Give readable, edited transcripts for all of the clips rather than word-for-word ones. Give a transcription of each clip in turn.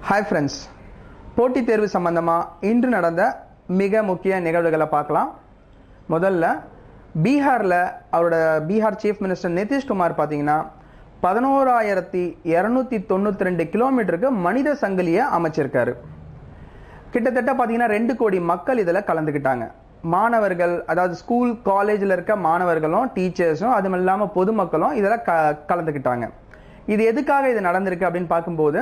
Hi friends, போட்டித் தேர்வு சம்பந்தமாக இன்று நடந்த மிக முக்கிய நிகழ்வுகளை பார்க்கலாம். முதல்ல பீகார் சீஃப் மினிஸ்டர் நிதிஷ்குமார் பார்த்தீங்கன்னா 11,292 கிலோமீட்டருக்கு மனித சங்கிலியை அமைச்சிருக்காரு. கிட்டத்தட்ட பார்த்தீங்கன்னா 2 கோடி மக்கள் இதில் கலந்துக்கிட்டாங்க. மாணவர்கள், அதாவது ஸ்கூல் காலேஜில் இருக்க மாணவர்களும் டீச்சர்ஸும் அதுவும் இல்லாமல் பொதுமக்களும் இதில் கலந்துக்கிட்டாங்க. இது எதுக்காக இது நடந்திருக்கு அப்படின்னு பார்க்கும்போது,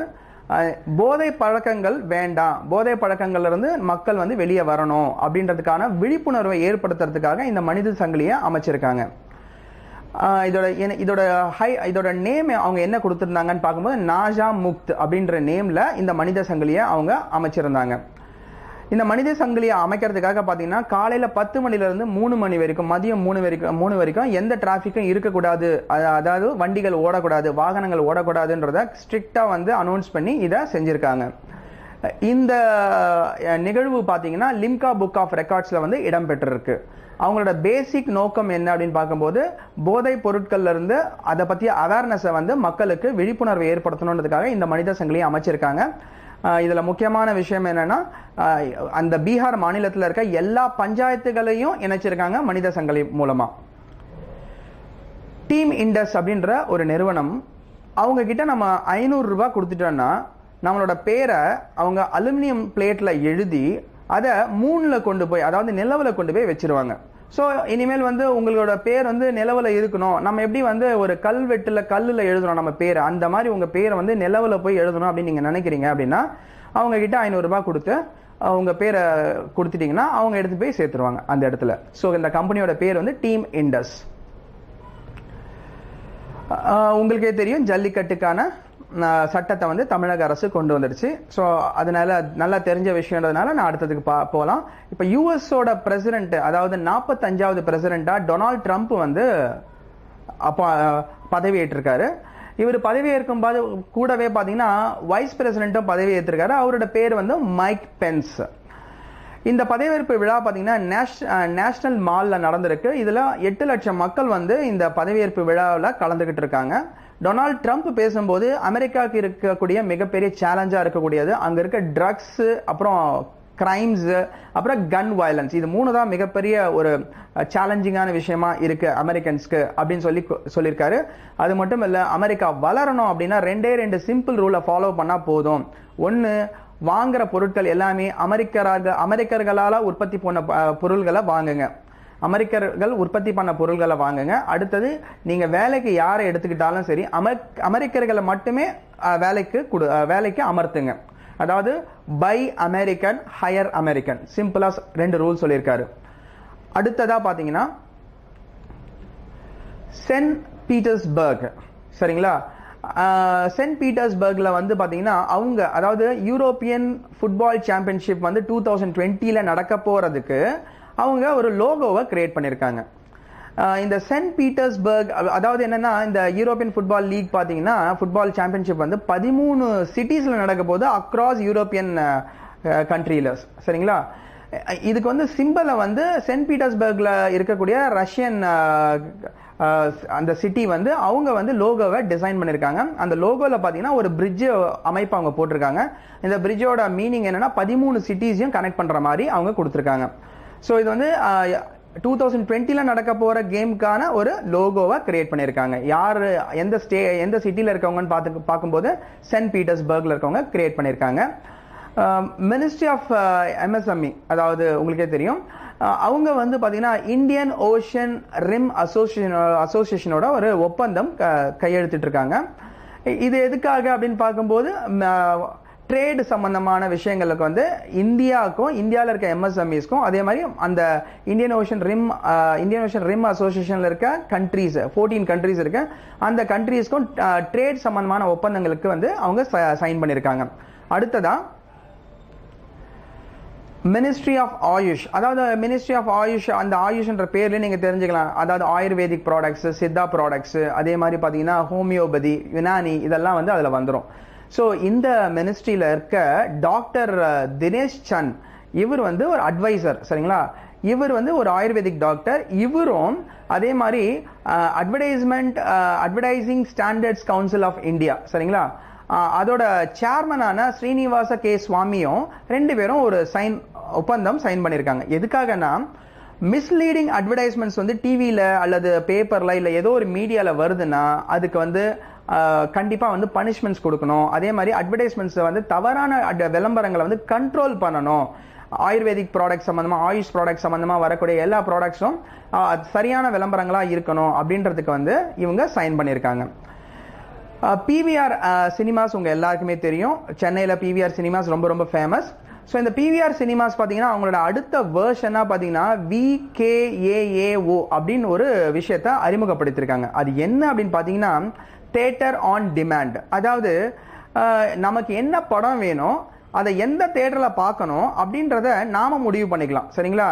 போதை பழக்கங்கள் வேண்டாம், போதை பழக்கங்கள்ல இருந்து மக்கள் வெளியே வரணும் அப்படின்றதுக்கான விழிப்புணர்வை ஏற்படுத்துறதுக்காக இந்த மனித சங்கிலியை அமைச்சிருக்காங்க. இதோட நேம் அவங்க என்ன கொடுத்துருந்தாங்கன்னு பார்க்கும்போது நாஜா முக்த் அப்படின்ற நேம்ல இந்த மனித சங்கிலியை அவங்க அமைச்சிருந்தாங்க. இந்த மனித சங்கிலியை அமைக்கிறதுக்காக பார்த்தீங்கன்னா காலையில் 10 மணிலேருந்து 3 மணி வரைக்கும், மதியம் 3 வரைக்கும் எந்த டிராஃபிக்கும் இருக்கக்கூடாது, அதாவது வண்டிகள் ஓடக்கூடாது, வாகனங்கள் ஓடக்கூடாதுன்றத ஸ்ட்ரிக்டாக அனௌன்ஸ் பண்ணி இதை செஞ்சுருக்காங்க. இந்த நிகழ்வு பார்த்தீங்கன்னா லிம்கா புக் ஆஃப் ரெக்கார்ட்ஸில் இடம்பெற்றிருக்கு. அவங்களோட பேசிக் நோக்கம் என்ன அப்படின்னு பார்க்கும்போது, போதைப் பொருட்கள்ல இருந்து அதை பற்றிய அவேர்னஸை மக்களுக்கு விழிப்புணர்வை ஏற்படுத்தணுன்றதுக்காக இந்த மனித சங்கிலியை அமைச்சிருக்காங்க. இதில் முக்கியமான விஷயம் என்னன்னா, அந்த பீகார் மாநிலத்தில் இருக்க எல்லா பஞ்சாயத்துகளையும் இணைச்சிருக்காங்க மனித சங்கிலி மூலமா. டீம் இண்டஸ் அப்படின்ற ஒரு நிறுவனம், அவங்க கிட்ட நம்ம 500 ரூபாய் கொடுத்துட்டோம்னா நம்மளோட பேரை அவங்க அலுமினியம் பிளேட்ல எழுதி அதை மூணில் கொண்டு போய், அதாவது நிலவில் கொண்டு போய் வச்சிருவாங்க. ஸோ இனிமேல் உங்களோட பேர் நிலவில் இருக்கணும். நம்ம எப்படி ஒரு கல்லில் எழுதணும் நம்ம பேரை, அந்த மாதிரி உங்கள் பேரை நிலவில் போய் எழுதணும் அப்படின்னு நீங்கள் நினைக்கிறீங்க அப்படின்னா அவங்க கிட்ட 500 ரூபாய் கொடுத்து உங்கள் பேரை கொடுத்துட்டீங்கன்னா அவங்க எடுத்து போய் சேர்த்துருவாங்க அந்த இடத்துல. ஸோ இந்த கம்பெனியோட பேர் டீம் இண்டஸ். உங்களுக்கே தெரியும், ஜல்லிக்கட்டுக்கான சட்டத்தை தமிழக அரசு கொண்டு வந்துருச்சு. ஸோ அதனால நல்லா தெரிஞ்ச விஷயம்ன்றதுனால நான் அடுத்ததுக்கு போகலாம். இப்போ யூஎஸோட பிரசிடென்ட், அதாவது 45வது பிரசிடென்டா டொனால்ட் ட்ரம்ப் பதவியேற்றிருக்காரு. இவர் பதவியேற்கும் போது கூடவே பார்த்தீங்கன்னா வைஸ் பிரசிடென்ட்டும் பதவியேற்றிருக்காரு. அவரோட பேர் மைக் பென்ஸ். இந்த பதவியேற்பு விழா பார்த்தீங்கன்னா நேஷனல் மால்ல நடந்திருக்கு. இதில் 8 லட்சம் மக்கள் இந்த பதவியேற்பு விழாவில் கலந்துகிட்டு இருக்காங்க. டொனால்ட் ட்ரம்ப் பேசும்போது அமெரிக்காவுக்கு இருக்கக்கூடிய மிகப்பெரிய சேலஞ்சா இருக்கக்கூடியது அங்க இருக்க ட்ரக்ஸ், அப்புறம் கிரைம்ஸ், அப்புறம் கன் வயலன்ஸ், இது 3 தான் மிகப்பெரிய ஒரு சேலஞ்சிங்கான விஷயமா இருக்கு அமெரிக்கன்ஸ்க்கு அப்படின்னு சொல்லியிருக்காரு. அது மட்டும் இல்ல, அமெரிக்கா வளரணும் அப்படின்னா 2 சிம்பிள் ரூலை ஃபாலோ பண்ணா போதும். ஒன்னு, வாங்குற பொருட்கள் எல்லாமே அமெரிக்கர்களால உற்பத்தி பண்ண பொருள்களை வாங்குங்க, அமெரிக்கர்கள் உற்பத்தி பண்ண பொருள்களை வாங்குங்க. அடுத்தது, நீங்க வேலைக்கு யாரை எடுத்துக்கிட்டாலும் சரி அமெரிக்கர்களை மட்டுமே வேலைக்கு அமர்த்துங்க. அதாவது பை அமெரிக்கன் ஹையர் அமெரிக்கன், சிம்பிளா 2 ரூல் சொல்லியிருக்காரு. அடுத்ததா பாத்தீங்கன்னா சென்ட் பீட்டர்ஸ்பர்க், சரிங்களா? சென்ட் பீட்டர்ஸ்பர்க்ல பாத்தீங்கன்னா அவங்க, அதாவது யூரோப்பியன் ஃபுட்பால் சாம்பியன்ஷிப் 2020ல நடக்க போறதுக்கு அவங்க ஒரு லோகோவை கிரியேட் பண்ணியிருக்காங்க. இந்த சென்ட் பீட்டர்ஸ்பர்க், அதாவது என்னன்னா, இந்த யூரோப்பியன் ஃபுட்பால் லீக் பார்த்தீங்கன்னா ஃபுட்பால் சாம்பியன்ஷிப் 13 சிட்டிஸ்ல நடக்க போது அக்ராஸ் யூரோப்பியன் கண்ட்ரியில, சரிங்களா? இதுக்கு சிம்பலை சென்ட் பீட்டர்ஸ்பர்க்ல இருக்கக்கூடிய ரஷ்யன் அந்த சிட்டி அவங்க லோகோவை டிசைன் பண்ணியிருக்காங்க. அந்த லோகோவில் பார்த்தீங்கன்னா ஒரு பிரிட்ஜ் அமைப்பு அவங்க போட்டிருக்காங்க. இந்த பிரிட்ஜோட மீனிங் என்னன்னா 13 சிட்டிஸையும் கனெக்ட் பண்ற மாதிரி அவங்க கொடுத்துருக்காங்க. ஸோ இது 2020ல நடக்க போற கேமுக்கான ஒரு லோகோவை கிரியேட் பண்ணியிருக்காங்க. யார் எந்த சிட்டியில் இருக்கவங்கன்னு பார்க்கும்போது சென்ட் பீட்டர்ஸ்பர்க்ல இருக்கவங்க கிரியேட் பண்ணியிருக்காங்க. மினிஸ்ட்ரி ஆஃப் எம்எஸ்எம்இ, அதாவது உங்களுக்கே தெரியும், அவங்க பார்த்தீங்கன்னா இந்தியன் ஓஷன் ரிம் அசோசியேஷனோட ஒரு ஒப்பந்தம் கையெழுத்திட்டு இருக்காங்க. இது எதுக்காக அப்படின்னு பார்க்கும்போது, ட்ரேடு சம்பந்தமான விஷயங்களுக்கு இந்தியாவுக்கும் இந்தியாவில் இருக்க எம்எஸ்எம்இஸ்க்கும், அதே மாதிரி அந்த இந்தியன் ஓஷன் ரிம் அசோசியேஷன்ல இருக்க கண்ட்ரீஸ் 14 கண்ட்ரீஸ் இருக்கு, அந்த கண்ட்ரீஸ்க்கும் ட்ரேட் சம்பந்தமான ஒப்பந்தங்களுக்கு அவங்க சைன் பண்ணியிருக்காங்க. அடுத்ததா மினிஸ்ட்ரி ஆஃப் ஆயுஷ், அதாவது மினிஸ்ட்ரி ஆஃப் ஆயுஷ், அந்த ஆயுஷ்ன்ற பேர்ல நீங்க தெரிஞ்சுக்கலாம். அதாவது ஆயுர்வேதிக் ப்ராடக்ட்ஸ், சித்தா ப்ராடக்ட்ஸ், அதே மாதிரி பாத்தீங்கன்னா ஹோமியோபதி, யுனானி, இதெல்லாம் அதுல வந்துடும். ஸோ இந்த மினிஸ்ட்ரியில இருக்க டாக்டர் தினேஷ் சந்த், இவர் ஒரு அட்வைசர், சரிங்களா? இவர் ஒரு ஆயுர்வேதிக் டாக்டர். இவரும் அதே மாதிரி advertising standards council of India, சரிங்களா, அதோட சேர்மனான ஸ்ரீனிவாச கே சுவாமியும் 2 பேரும் ஒரு ஒப்பந்தம் சைன் பண்ணியிருக்காங்க. எதுக்காகனா மிஸ்லீடிங் அட்வர்டைஸ்மெண்ட்ஸ் வந்து டிவியில அல்லது பேப்பர்ல இல்ல ஏதோ ஒரு மீடியால வருதுன்னா அதுக்கு வந்து கண்டிப்பா வந்து பனிஷ்மெண்ட்ஸ் கொடுக்கணும். அதே மாதிரி அட்வர்டைஸ்மெண்ட்ஸ் வந்து தவறான விளம்பரங்களை வந்து கண்ட்ரோல் பண்ணணும். ஆயுர்வேதிக் ப்ராடக்ட் சம்பந்தமா ஆயுஷ் ப்ராடக்ட் சம்பந்தமா வரக்கூடிய எல்லா ப்ராடக்ட்ஸும் சரியான விளம்பரங்களா இருக்கணும் அப்படின்றதுக்கு வந்து இவங்க சைன் பண்ணியிருக்காங்க. பிவிஆர் சினிமாஸ் உங்க எல்லாருக்குமே தெரியும். சென்னையில பிவிஆர் சினிமாஸ் ரொம்ப ரொம்ப ஃபேமஸ். ஸோ இந்த பிவிஆர் சினிமாஸ் பார்த்தீங்கன்னா அவங்களோட அடுத்த வேர்ஷனா பார்த்தீங்கன்னா VKAAO அப்படின்னு ஒரு விஷயத்த அறிமுகப்படுத்திருக்காங்க. அது என்ன அப்படின்னு பார்த்தீங்கன்னா தியேட்டர் ஆன் டிமாண்ட். அதாவது நமக்கு என்ன படம் வேணும், அதை எந்த தியேட்டரில் பார்க்கணும் அப்படின்றத நாம முடிவு பண்ணிக்கலாம். சரிங்களா?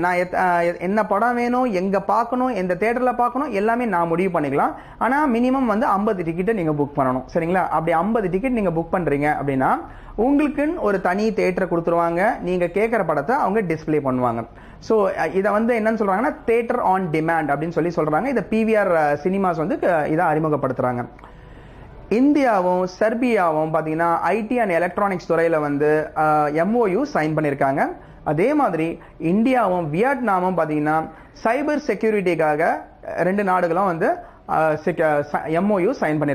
நான் என்ன படம் வேணும், எங்க பார்க்கணும், எந்த தியேட்டரில் பார்க்கணும் எல்லாமே நான் முடிவு பண்ணிக்கலாம். ஆனால் மினிமம் வந்து 50 டிக்கெட்டை நீங்க புக் பண்ணணும். சரிங்களா? அப்படி 50 டிக்கெட் நீங்க புக் பண்றீங்க அப்படின்னா உங்களுக்குன்னு ஒரு தனி தியேட்டர் கொடுத்துருவாங்க. நீங்க கேட்குற படத்தை அவங்க டிஸ்பிளே பண்ணுவாங்க. ஸோ இதை வந்து என்னன்னு சொல்றாங்கன்னா தியேட்டர் ஆன் டிமாண்ட் அப்படின்னு சொல்றாங்க. இதை பிவிஆர் சினிமாஸ் வந்து இதை அறிமுகப்படுத்துறாங்க. இந்தியாவும் செர்பியாவும் பார்த்தீங்கன்னா ஐடி அண்ட் எலக்ட்ரானிக்ஸ் துறையில வந்து MOU சைன் பண்ணியிருக்காங்க. அதே மாதிரி இந்தியாவும் வியட்நாமும் பார்த்தீங்கன்னா சைபர் செக்யூரிட்டிக்காக 2 நாடுகளும் வந்து MOU சைன் பண்ணியிருக்காங்க.